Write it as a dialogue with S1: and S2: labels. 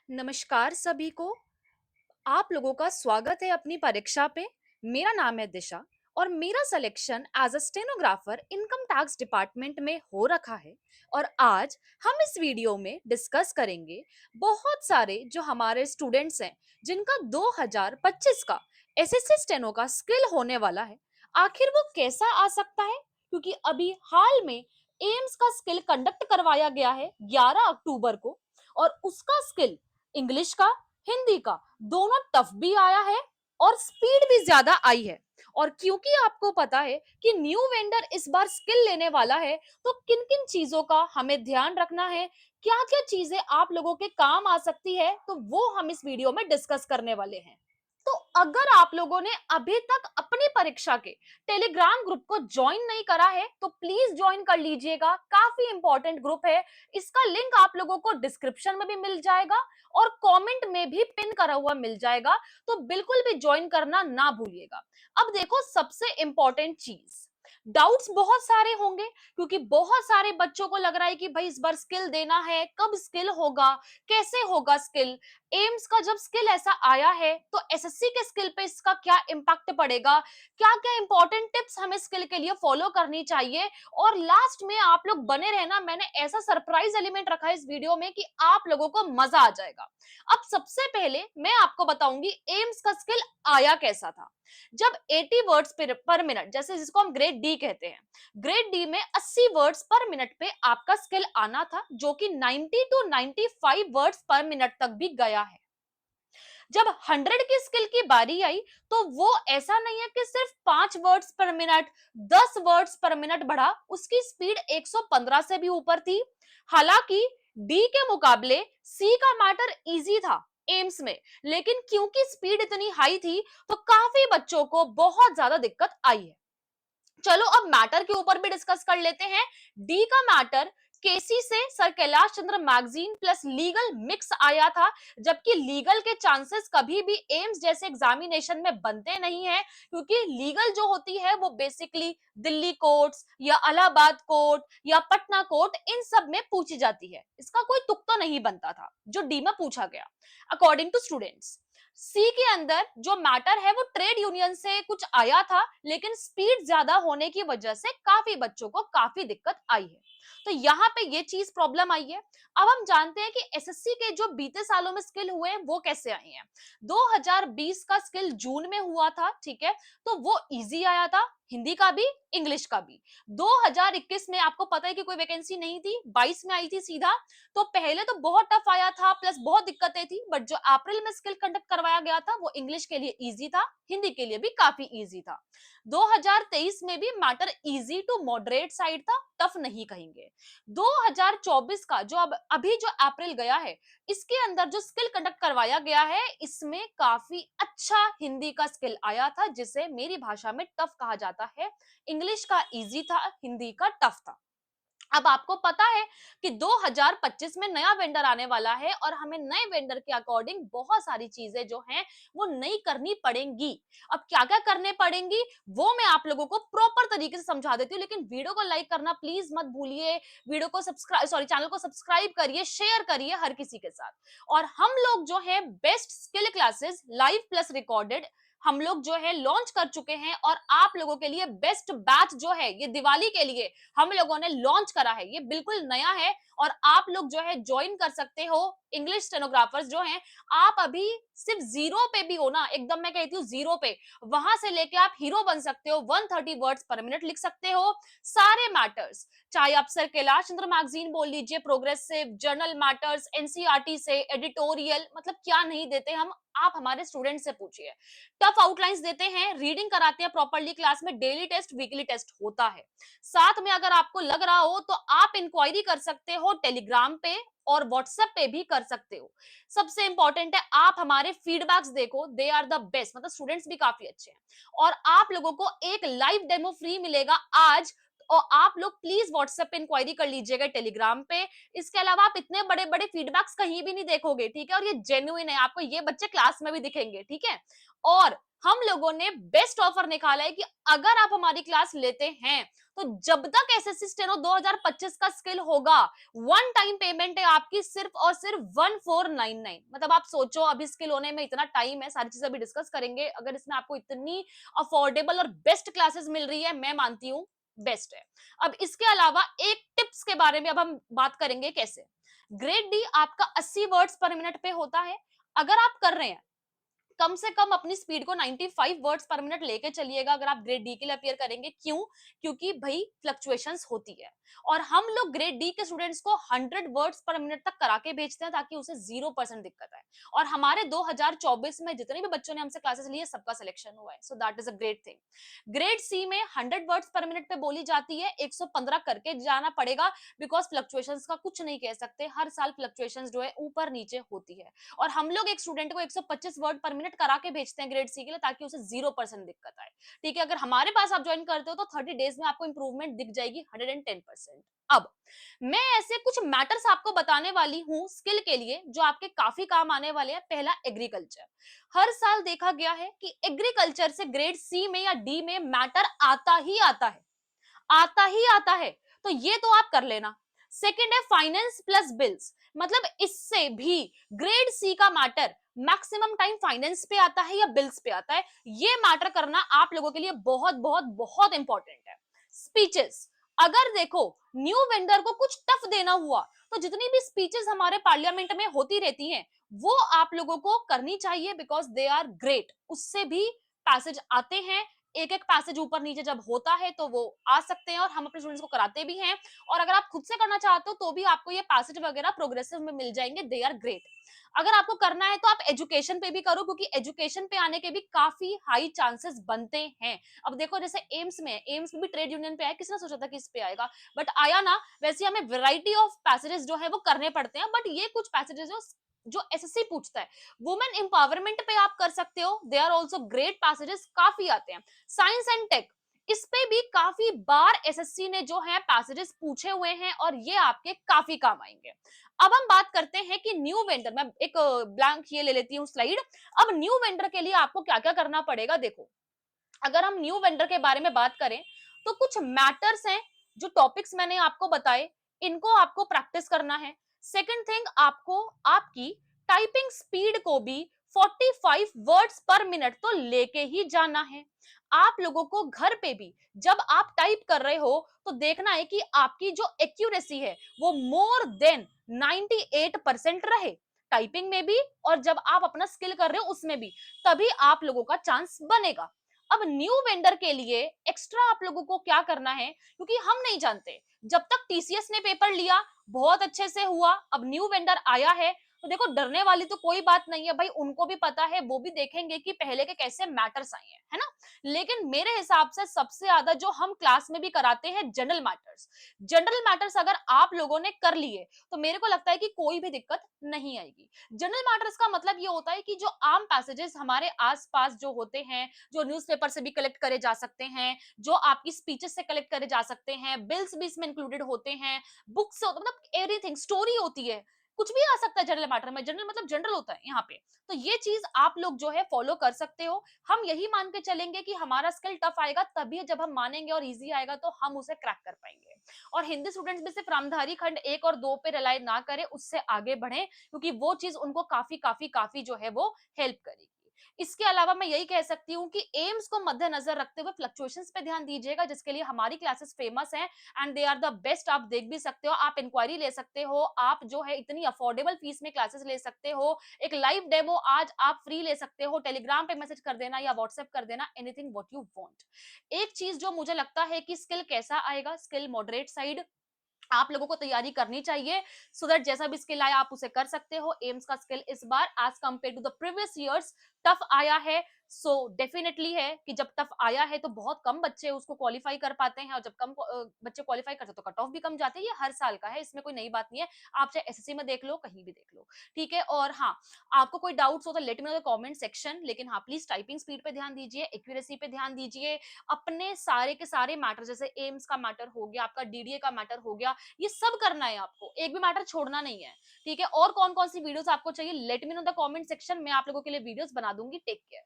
S1: नमस्कार सभी को। आप लोगों का स्वागत है अपनी परीक्षा पे। मेरा नाम है दिशा और मेरा selection as a stenographer income tax department में हो रखा है। और आज हम इस वीडियो में डिस्कस करेंगे बहुत सारे जो हमारे स्टूडेंट्स हैं जिनका 2025 का एसएससी स्टेनो का स्किल होने वाला है। आखिर वो कैसा आ सकता है, क्योंकि अभी हाल में एम्स का स्किल कंडक्ट करवाया गया है 11 अक्टूबर को। और उसका स्किल इंग्लिश का, हिंदी का दोनों टफ भी आया है और स्पीड भी ज्यादा आई है। और क्योंकि आपको पता है कि न्यू वेंडर इस बार स्किल लेने वाला है, तो किन किन चीजों का हमें ध्यान रखना है, क्या क्या चीजें आप लोगों के काम आ सकती है, तो वो हम इस वीडियो में डिस्कस करने वाले हैं। तो अगर आप लोगों ने अभी तक अपनी परीक्षा के टेलीग्राम ग्रुप को ज्वाइन नहीं करा है तो प्लीज ज्वाइन कर लीजिएगा। काफी इंपॉर्टेंट ग्रुप है। इसका लिंक आप लोगों को डिस्क्रिप्शन में भी मिल जाएगा और कमेंट में भी पिन करा हुआ मिल जाएगा। तो बिल्कुल भी ज्वाइन करना ना भूलिएगा। अब देखो, सबसे इंपॉर्टेंट चीज, डाउट्स बहुत सारे होंगे क्योंकि बहुत सारे बच्चों को लग रहा है कि भाई इस बार स्किल देना है, कब स्किल होगा, कैसे होगा स्किल। एम्स का जब स्किल ऐसा आया है तो एसएससी के स्किल पे इसका क्या इंपैक्ट पड़ेगा, क्या क्या इंपॉर्टेंट टिप्स हमें स्किल के लिए फॉलो करनी चाहिए। और लास्ट में आप लोग बने रहना, मैंने ऐसा सरप्राइज एलिमेंट रखा है इस वीडियो में कि आप लोगों को मजा आ जाएगा। अब सबसे पहले मैं आपको बताऊंगी एम्स का स्किल आया कैसा था। जब 80 वर्ड्स पर मिनट, जैसे जिसको हम ग्रेड डी कहते हैं, ग्रेड डी में 80 वर्ड्स पर मिनट पे आपका स्किल आना था, जो कि 90 टू 95 वर्ड्स पर मिनट तक भी गया है। जब 100 की स्किल की बारी आई तो वो ऐसा नहीं है कि सिर्फ 5 वर्ड्स पर मिनट, 10 वर्ड्स पर मिनट बढ़ा, उसकी स्पीड 115 से भी ऊपर थी। हालांकि डी के मुकाबले सी का मैटर इजी था एम्स में, लेकिन क्योंकि स्पीड इतनी हाई थी तो काफी बच्चों को बहुत ज्यादा दिक्कत आई है। चलो अब मैटर के ऊपर भी डिस्कस कर लेते हैं। डी का मैटर केसी से sir Kailash Chandra magazine plus legal mix आया था, जबकि लीगल के चांसेस कभी भी एम्स जैसे एग्जामिनेशन में बनते नहीं है, क्योंकि लीगल जो होती है वो बेसिकली दिल्ली कोर्ट्स या इलाहाबाद कोर्ट या पटना कोर्ट इन सब में पूछी जाती है। इसका कोई तुक्का नहीं बनता था जो डी में पूछा गया अकॉर्डिंग टू स्टूडेंट्स। सी के अंदर जो मैटर है वो ट्रेड यूनियन से कुछ आया था, लेकिन स्पीड ज्यादा होने की वजह से काफी बच्चों को काफी दिक्कत आई है। तो यहाँ पे ये चीज प्रॉब्लम आई है। अब हम जानते हैं कि एसएससी के जो बीते सालों में स्किल हुए हैं वो कैसे आए हैं। 2020 का स्किल जून में हुआ था, ठीक है, तो वो इजी आया था, हिंदी का भी, इंग्लिश का भी। 2021 में आपको पता है कि कोई वैकेंसी नहीं थी, 22 में आई थी सीधा। तो पहले तो बहुत टफ आया था, प्लस बहुत दिक्कतें थी, बट जो अप्रैल में स्किल कंडक्ट करवाया गया था वो इंग्लिश के लिए इजी था, हिंदी के लिए भी काफी इजी था। 2023 में भी matter easy to moderate side था, टफ नहीं कहेंगे। 2024 का जो अब अभी जो अप्रैल गया है, इसके अंदर जो स्किल कंडक्ट करवाया गया है, इसमें काफी अच्छा हिंदी का स्किल आया था, जिसे मेरी भाषा में टफ कहा जाता है। इंग्लिश का इजी था, हिंदी का टफ था। अब आपको पता है कि 2025 में नया वेंडर आने वाला है और हमें नए वेंडर के अकॉर्डिंग बहुत सारी चीजें जो हैं वो नई करनी पड़ेंगी। अब क्या क्या करने पड़ेंगी वो मैं आप लोगों को प्रॉपर तरीके से समझा देती हूँ, लेकिन वीडियो को लाइक करना प्लीज मत भूलिए। वीडियो को सब्सक्राइब, सॉरी, चैनल को सब्सक्राइब करिए, शेयर करिए हर किसी के साथ। और हम लोग जो है best skill classes live plus recorded हम लोग जो है लॉन्च कर चुके हैं, और आप लोगों के लिए बेस्ट बैच जो है ये दिवाली के लिए हम लोगों ने लॉन्च करा है। ये बिल्कुल नया है और आप लोग जो है ज्वाइन कर सकते हो। इंग्लिश स्टेनोग्राफर्स जो हैं, आप अभी सिर्फ जीरो पे भी हो ना, एकदम मैं कहती हूँ जीरो पे, वहां से लेके आप हीरो बन सकते हो। 130 वर्ड्स पर मिनट लिख सकते हो, सारे मैटर्स, चाहे आप सर कैलाश चंद्र मैगजीन बोल लीजिए, प्रोग्रेसिव, जर्नल मैटर्स, एनसीईआरटी से एडिटोरियल, मतलब क्या नहीं देते हम, आप हमारे स्टूडेंट से पूछिए। टफ आउटलाइंस देते हैं, रीडिंग कराते हैं प्रॉपर्ली क्लास में, डेली टेस्ट, वीकली टेस्ट होता है। साथ में अगर आपको लग रहा हो तो आप इंक्वायरी कर सकते हो टेलीग्राम पे और व्हाट्सएप पे भी कर सकते हो। सबसे इंपॉर्टेंट है आप हमारे फीडबैक्स देखो, दे आर द बेस्ट, मतलब स्टूडेंट्स भी काफी अच्छे हैं। और आप लोगों को एक लाइव डेमो फ्री मिलेगा आज, और आप लोग प्लीज व्हाट्सएप पे इंक्वायरी कर लीजिएगा, टेलीग्राम पे। इसके अलावा आप इतने बड़े बड़े फीडबैक्स कहीं भी नहीं देखोगे, ठीक है, और ये जेन्युइन है, आपको ये बच्चे क्लास में भी दिखेंगे, ठीक है। और हम लोगों ने बेस्ट ऑफर निकाला है कि अगर आप हमारी क्लास लेते हैं तो जब तक एसएससी स्टेनो 2025 का स्किल होगा, वन टाइम पेमेंट है आपकी सिर्फ और सिर्फ 1499। मतलब आप सोचो, अभी स्किल होने में इतना टाइम है, सारी चीजें अभी डिस्कस करेंगे। अगर इसमें आपको इतनी अफोर्डेबल और बेस्ट क्लासेस मिल रही है, मैं मानती हूँ बेस्ट है। अब इसके अलावा एक टिप्स के बारे में अब हम बात करेंगे कैसे। ग्रेड डी आपका 80 वर्ड्स पर मिनट पे होता है। अगर आप कर रहे हैं, कम से कम अपनी स्पीड को 95 वर्ड्स पर मिनट लेके चलिएगा अगर आप ग्रेड डी के लिए अपियर करेंगे। क्यों? क्योंकि भाई फ्लक्चुएशंस होती है और हम लोग ग्रेड डी के स्टूडेंट्स को 100 वर्ड्स पर मिनट तक करा के भेजते हैं ताकि उसे 0% दिक्कत आए। और हमारे 2024 में जितने भी बच्चों ने हमसे क्लासेस ली है, सबका सिलेक्शन हुआ है। So that is a great thing. Grade C में 100 वर्ड्स पर मिनट पे बोली जाती है, 115 करके जाना पड़ेगा बिकॉज फ्लक्चुएशंस का कुछ नहीं कह सकते, हर साल फ्लक्चुएशंस जो है ऊपर नीचे होती है। और हम लोग एक स्टूडेंट को 125 वर्ड पर मिनट करा के भेजते हैं ग्रेड सी के लिए ताकि उसे 0% दिक्कत आए। ठीक है, अगर हमारे पास आप ज्वाइन करते हो तो 30 डेज में आपको इंप्रूवमेंट दिख जाएगी 110%। अब मैं ऐसे कुछ मैटर्स आपको बताने वाली हूं स्किल के लिए जो आपके काफी काम आने वाले हैं। पहला, एग्रीकल्चर। हर साल देखा गया है कि एग्रीकल्चर से ग्रेड सी में या डी में मैटर आता ही आता है, आता ही आता है। तो ये तो आप कर लेना। सेकंड है फाइनेंस प्लस बिल्स। मतलब इससे भी ग्रेड सी का मैटर मैक्सिमम टाइम फाइनेंस पे आता है या बिल्स पे आता है। ये मैटर करना आप लोगों के लिए बहुत बहुत बहुत इंपॉर्टेंट है। स्पीचेस। अगर देखो न्यू वेंडर को कुछ टफ देना हुआ तो जितनी भी स्पीचेस हमारे पार्लियामेंट में होती रहती हैं वो आप लोगों को करनी चाहिए बिकॉज दे आर ग्रेट। उससे भी पैसेज आते हैं। एक एक पैसेज ऊपर नीचे जब होता है तो वो आ सकते हैं और हम अपने स्टूडेंट्स को कराते भी हैं। और अगर आप खुद से करना चाहते हो तो भी आपको ये पैसेज वगैरह प्रोग्रेसिव में मिल जाएंगे। They are great. अगर आपको करना है तो आप एजुकेशन पे भी करो क्योंकि एजुकेशन पे आने के भी काफी हाई चांसेस बनते हैं। अब देखो जैसे एम्स में, एम्स में भी ट्रेड यूनियन पे आया, किसने सोचा था कि इस पे आएगा, बट आया ना। वैसे हमें वैरायटी ऑफ पैसेजेस जो है वो करने पड़ते हैं, बट ये कुछ पैसेजेस जो एसएससी पूछता है। वुमेन एम्पावरमेंट पे आप कर सकते हो, they are also great passages, काफी आते हैं। साइंस एंड टेक, इस पे भी काफी बार एसएससी ने जो है पैसेजेस पूछे हुए हैं और ये आपके काफी काम आएंगे। अब हम बात करते हैं कि न्यू वेंडर, मैं एक ब्लैंक ये ले लेती हूँ स्लाइड। अब न्यू वेंडर के लिए आपको क्या क्या करना पड़ेगा, देखो। अगर हम न्यू वेंडर के बारे में बात करें तो कुछ मैटर्स हैं, जो टॉपिक्स मैंने आपको बताए इनको आपको प्रैक्टिस करना है। सेकंड थिंग, आपको आपकी टाइपिंग स्पीड को भी 45 वर्ड्स पर मिनट तो लेके ही जाना है। आप लोगों को घर पे भी जब आप टाइप कर रहे हो तो देखना है कि आपकी जो एक्यूरेसी है वो मोर देन 98% रहे, टाइपिंग में भी और जब आप अपना स्किल कर रहे हो उसमें भी, तभी आप लोगों का चांस बनेगा। अब न्यू वेंडर के लिए एक्स्ट्रा आप लोगों को क्या करना है, क्योंकि हम नहीं जानते, जब तक टीसीएस ने पेपर लिया बहुत अच्छे से हुआ, अब न्यू वेंडर आया है तो देखो डरने वाली तो कोई बात नहीं है भाई, उनको भी पता है, वो भी देखेंगे कि पहले के कैसे मैटर्स आए हैं, है ना। लेकिन मेरे हिसाब से सबसे ज्यादा जो हम क्लास में भी कराते हैं जनरल मैटर्स, जनरल मैटर्स अगर आप लोगों ने कर लिए तो मेरे को लगता है कि कोई भी दिक्कत नहीं आएगी। जनरल मैटर्स का मतलब ये होता है कि जो आम पैसेजेस हमारे आसपास जो होते हैं, जो न्यूज़पेपर से भी कलेक्ट करे जा सकते हैं, जो आपकी स्पीचेस से कलेक्ट करे जा सकते हैं, बिल्स भी इसमें इंक्लूडेड होते हैं, बुक्स, मतलब एवरीथिंग, स्टोरी होती है, कुछ भी आ सकता है जनरल मैटर में। जनरल मतलब जनरल होता है यहाँ पे। तो ये चीज आप लोग जो है फॉलो कर सकते हो। हम यही मान के चलेंगे कि हमारा स्किल टफ आएगा तभी जब हम मानेंगे और इजी आएगा तो हम उसे क्रैक कर पाएंगे। और हिंदी स्टूडेंट्स भी सिर्फ रामधारी खंड 1 और 2 पे रिलाई ना करें, उससे आगे बढ़े क्योंकि वो चीज उनको काफी काफी काफी जो है वो हेल्प करेगी। इसके अलावा मैं यही कह सकती हूँ कि एम्स को मद्देनजर रखते हुए फ्लक्चुएशंस पे ध्यान दीजिएगा, जिसके लिए हमारी क्लासेस फेमस हैं and they are the best. आप देख भी सकते हो, आप इंक्वायरी ले सकते हो, आप जो है इतनी अफोर्डेबल फीस में क्लासेस ले सकते हो। एक लाइव डेमो आज आप फ्री ले सकते हो, टेलीग्राम पे मैसेज कर देना या व्हाट्सएप कर देना, एनीथिंग व्हाट यू वांट। एक चीज जो मुझे लगता है कि स्किल कैसा आएगा, स्किल मॉडरेट साइड आप लोगों को तैयारी करनी चाहिए सो दैट जैसा भी स्किल आया आप उसे कर सकते हो। एम्स का स्किल इस बार as compare to the previous years tough आया है। सो डेफिनेटली है कि जब टफ आया है तो बहुत कम बच्चे उसको क्वालिफाई कर पाते हैं और जब कम बच्चे क्वालिफाई करते हैं तो कट ऑफ भी कम जाते हैं। ये हर साल का है, इसमें कोई नई बात नहीं है। आप चाहे एसएससी में देख लो, कहीं भी देख लो, ठीक है। और हाँ, आपको कोई डाउट्स हो तो late me know the comment section. लेकिन हाँ, प्लीज टाइपिंग स्पीड पे ध्यान दीजिए, एक्यूरेसी पे ध्यान दीजिए, अपने सारे के सारे मैटर, जैसे एम्स का मैटर हो गया, आपका डीडीए का मैटर हो गया, ये सब करना है आपको, एक भी मैटर छोड़ना नहीं है, ठीक है। और कौन कौन सी वीडियोस आपको चाहिए let me know the comment section, मैं आप लोगों के लिए वीडियोस बना दूंगी। Take care.